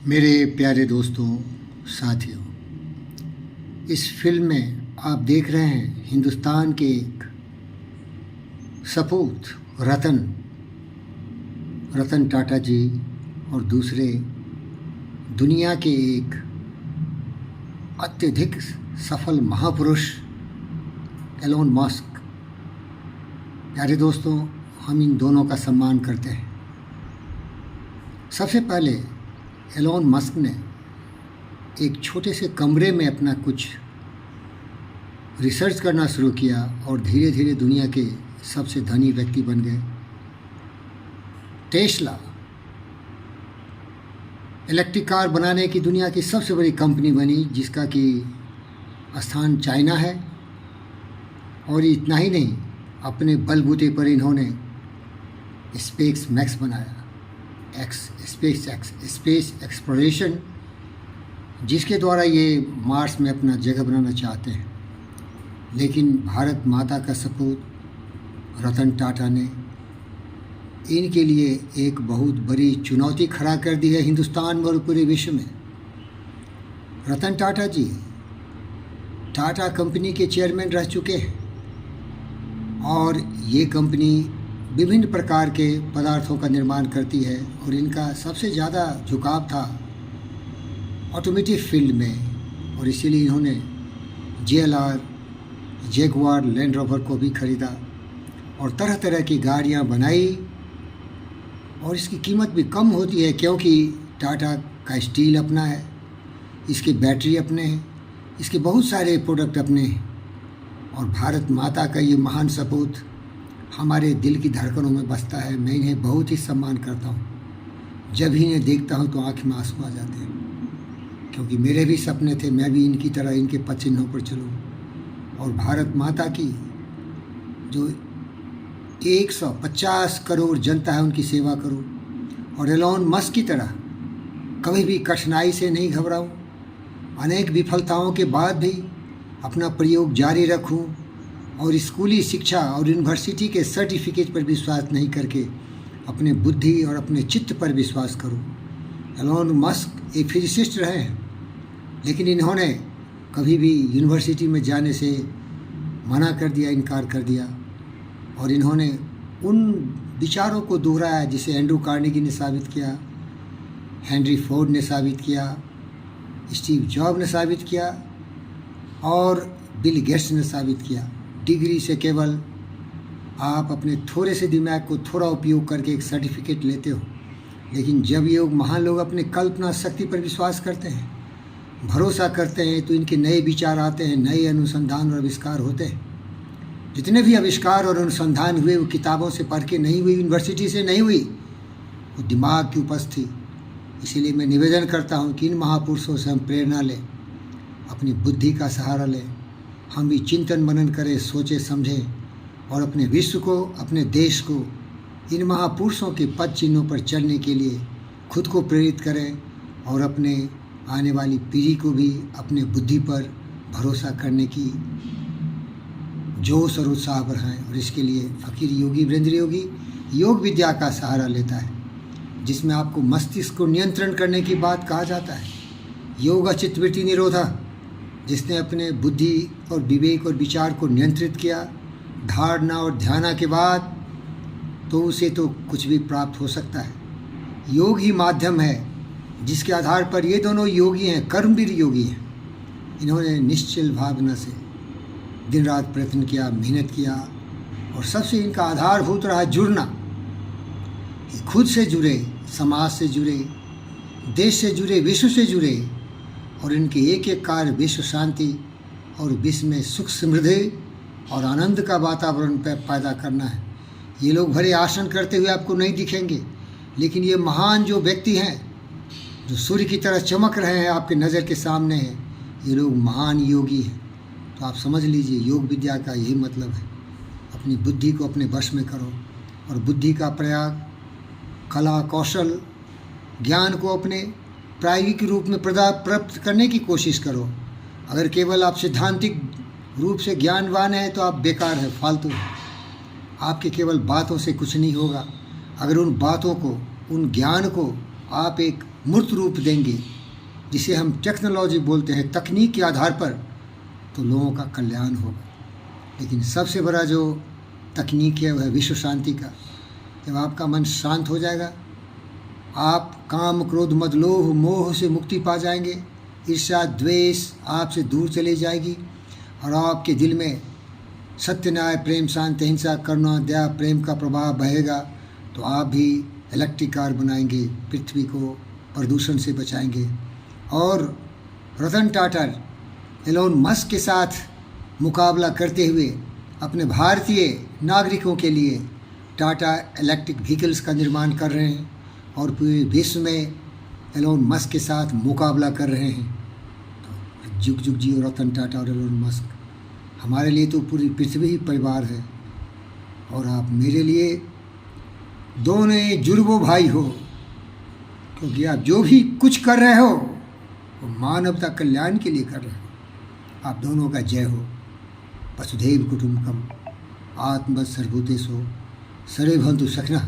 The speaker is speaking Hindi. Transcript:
मेरे प्यारे दोस्तों, साथियों, इस फिल्म में आप देख रहे हैं हिंदुस्तान के एक सपूत रतन टाटा जी और दूसरे दुनिया के एक अत्यधिक सफल महापुरुष एलोन मस्क। प्यारे दोस्तों, हम इन दोनों का सम्मान करते हैं। सबसे पहले एलोन मस्क ने एक छोटे से कमरे में अपना कुछ रिसर्च करना शुरू किया और धीरे धीरे दुनिया के सबसे धनी व्यक्ति बन गए। टेस्ला इलेक्ट्रिक कार बनाने की दुनिया की सबसे बड़ी कंपनी बनी, जिसका कि स्थान चाइना है। और इतना ही नहीं, अपने बलबूते पर इन्होंने स्पेस मैक्स बनाया, स्पेस एक्सप्लोरेशन, जिसके द्वारा ये मार्स में अपना जगह बनाना चाहते हैं। लेकिन भारत माता का सपूत रतन टाटा ने इनके लिए एक बहुत बड़ी चुनौती खड़ा कर दी है हिंदुस्तान और पूरे विश्व में। रतन टाटा जी टाटा कंपनी के चेयरमैन रह चुके हैं और ये कंपनी विभिन्न प्रकार के पदार्थों का निर्माण करती है और इनका सबसे ज़्यादा झुकाव था ऑटोमोटिव फील्ड में, और इसीलिए इन्होंने JLR, जैगुआर, लैंड रोवर को भी खरीदा और तरह तरह की गाड़ियां बनाई। और इसकी कीमत भी कम होती है क्योंकि टाटा का स्टील अपना है, इसके बैटरी अपने हैं, इसके बहुत सारे प्रोडक्ट अपने हैं। और भारत माता का ये महान सपूत हमारे दिल की धड़कनों में बसता है। मैं इन्हें बहुत ही सम्मान करता हूँ। जब ही इन्हें देखता हूँ तो आँख में आंसू आ जाते हैं, क्योंकि मेरे भी सपने थे मैं भी इनकी तरह इनके पद चिन्हों पर चलूँ और भारत माता की जो 150 करोड़ जनता है उनकी सेवा करूँ और एलोन मस्क की तरह कभी भी कठिनाई से नहीं घबराऊँ, अनेक विफलताओं के बाद भी अपना प्रयोग जारी रखूँ और स्कूली शिक्षा और यूनिवर्सिटी के सर्टिफिकेट पर विश्वास नहीं करके अपने बुद्धि और अपने चित्त पर विश्वास करूं। एलोन मस्क एक फिजिसिस्ट रहे हैं, लेकिन इन्होंने कभी भी यूनिवर्सिटी में जाने से मना कर दिया, इनकार कर दिया। और इन्होंने उन विचारों को दोहराया जिसे एंड्रू कार्नेगी ने साबित किया, हेनरी फोर्ड ने साबित किया, स्टीव जॉब ने साबित किया और बिल गेट्स ने साबित किया। डिग्री से केवल आप अपने थोड़े से दिमाग को थोड़ा उपयोग करके एक सर्टिफिकेट लेते हो, लेकिन जब ये महान लोग अपने कल्पना शक्ति पर विश्वास करते हैं, भरोसा करते हैं, तो इनके नए विचार आते हैं, नए अनुसंधान और आविष्कार होते हैं। जितने भी आविष्कार और अनुसंधान हुए वो किताबों से पढ़ के नहीं हुई, यूनिवर्सिटी से नहीं हुई, वो दिमाग की उपज थी। इसीलिए मैं निवेदन करता हूँ कि इन महापुरुषों से हम प्रेरणा लें, अपनी बुद्धि का सहारा लें, हम भी चिंतन मनन करें, सोचें समझें और अपने विश्व को, अपने देश को इन महापुरुषों के पद चिन्हों पर चलने के लिए खुद को प्रेरित करें और अपने आने वाली पीढ़ी को भी अपने बुद्धि पर भरोसा करने की जोश और उत्साह बढ़ाएं। और इसके लिए फ़कीर योगी वीरेंद्र योगी योग विद्या का सहारा लेता है, जिसमें आपको मस्तिष्क को नियंत्रण करने की बात कहा जाता है। योग चित्तवृत्ति निरोधा, जिसने अपने बुद्धि और विवेक और विचार को नियंत्रित किया, धारणा और ध्यान के बाद, तो उसे तो कुछ भी प्राप्त हो सकता है। योग ही माध्यम है जिसके आधार पर ये दोनों योगी हैं, कर्मवीर योगी हैं। इन्होंने निश्चल भावना से दिन रात प्रयत्न किया, मेहनत किया और सबसे इनका आधारभूत रहा जुड़ना। खुद से जुड़े, समाज से जुड़े, देश से जुड़े, विश्व से जुड़े और इनके एक एक कार्य विश्व शांति और विश्व में सुख समृद्धि और आनंद का वातावरण पैदा करना है। ये लोग भले आसन करते हुए आपको नहीं दिखेंगे, लेकिन ये महान जो व्यक्ति हैं, जो सूर्य की तरह चमक रहे हैं, आपके नज़र के सामने हैं, ये लोग महान योगी हैं। तो आप समझ लीजिए, योग विद्या का यही मतलब है। अपनी बुद्धि को अपने वश में करो और बुद्धि का प्रयाग, कला, कौशल, ज्ञान को अपने प्रायोगिक रूप में प्राप्त करने की कोशिश करो। अगर केवल आप सिद्धांतिक रूप से ज्ञानवान हैं तो आप बेकार हैं, फालतू हैं। आपके केवल बातों से कुछ नहीं होगा। अगर उन बातों को, उन ज्ञान को आप एक मूर्त रूप देंगे, जिसे हम टेक्नोलॉजी बोलते हैं, तकनीक के आधार पर, तो लोगों का कल्याण होगा। लेकिन सबसे बड़ा जो तकनीक है वह है विश्व शांति का। जब आपका मन शांत हो जाएगा, आप काम क्रोध मद लोभ मोह से मुक्ति पा जाएंगे, ईर्ष्या द्वेष आपसे दूर चली जाएगी और आपके दिल में सत्य न्याय प्रेम शांति अहिंसा करुणा दया प्रेम का प्रभाव बहेगा। तो आप भी इलेक्ट्रिक कार बनाएंगे, पृथ्वी को प्रदूषण से बचाएंगे। और रतन टाटा एलोन मस्क के साथ मुकाबला करते हुए अपने भारतीय नागरिकों के लिए टाटा इलेक्ट्रिक व्हीकल्स का निर्माण कर रहे हैं और पूरे विश्व में एलोन मस्क के साथ मुकाबला कर रहे हैं। तो जुग जुग जियो रतन टाटा और एलोन मस्क। हमारे लिए तो पूरी पृथ्वी ही परिवार है और आप मेरे लिए दोनों जुड़वो भाई हो, क्योंकि आप जो भी कुछ कर रहे हो वो मानवता कल्याण के लिए कर रहे हो। आप दोनों का जय हो। वसुधैव कुटुम्बकम, आत्मवत् सर्वभूतेषु सर्वे भवन्तु सुखिनः।